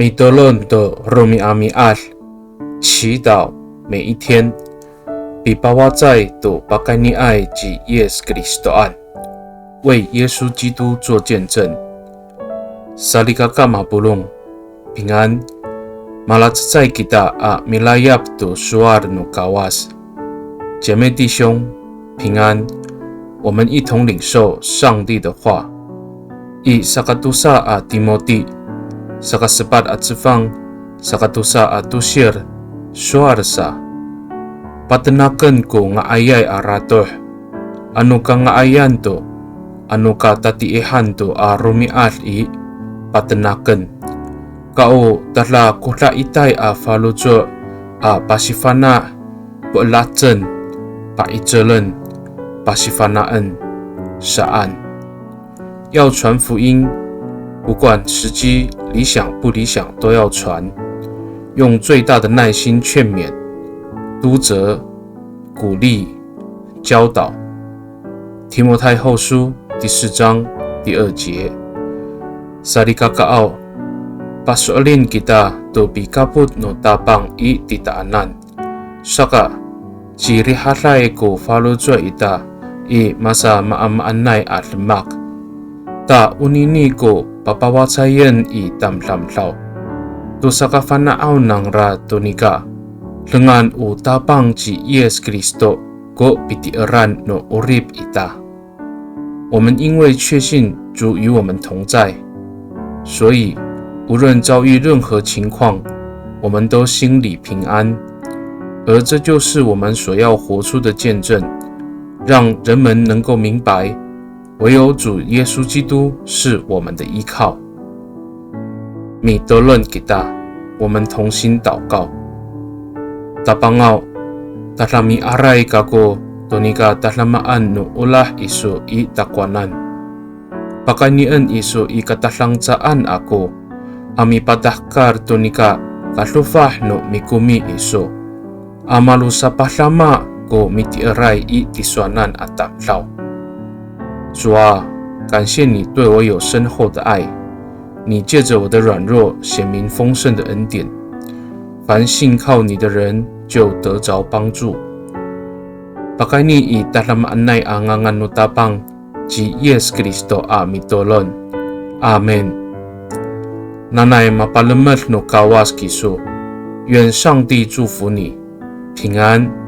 米德伦的罗米阿米阿，祈祷每一天，比巴瓦在的巴盖尼爱及耶稣基督案，为耶稣基督做见证。萨利嘎嘎马布隆，平安。马拉兹在吉达阿米拉亚的苏阿的努嘎瓦斯，姐妹弟兄平安。我们一同领受上帝的话。以萨卡杜萨阿提摩蒂。Sakasepat at sifang sakatusa at tusir suarsa patanaken ko nga ayay aratoh ano ka nga ayan to ano ka tatiehan to a rumiat I patanaken kao tala kula itay a falujo a pasifana bolaten paitelen pasifanaan saan 要传福音，不管时机理想不理想都要传，用最大的耐心劝勉、督责、鼓励、教导。提摩太后书第4章第2节。Sarikakaaw, pasoalin kita to bikaput no tapang I titaanan. Saka, sirihalay ko falodyo ita I masa maamaanay at lemak. Ta unini ko papawatsayan I tamlamlaw. To sa kafanaaw ng ratonika, lengan u tapang ji Yes Kristo ko pitiaran no urip ita. 我们因为确信主与我们同在，所以无论遭遇任何情况，我们都心里平安。而这就是我们所要活出的见证，让人们能够明白唯有主耶稣基督是我们的依靠。米德伦给大，我们同心祷告。Tapangao, tatlami aray kako, tonika tatlamaan no ulah iso I takwanan. Pakanian iso I katatlangtsaan ako, ami patahkar tonika katlufah no mikumi iso. Amalu sa pahlama ko mitiaray I tiswanan at tamlaw. 主啊，感谢你对我有深厚的爱，你借着我的软弱显明丰盛的恩典，凡信靠你的人就得着帮助。Pakani I tatlamaan angangan no tapang ji Yes Kristo a mitolon. Amen. Nanay mapalamat no kawas kiso，愿上帝祝福你，平安。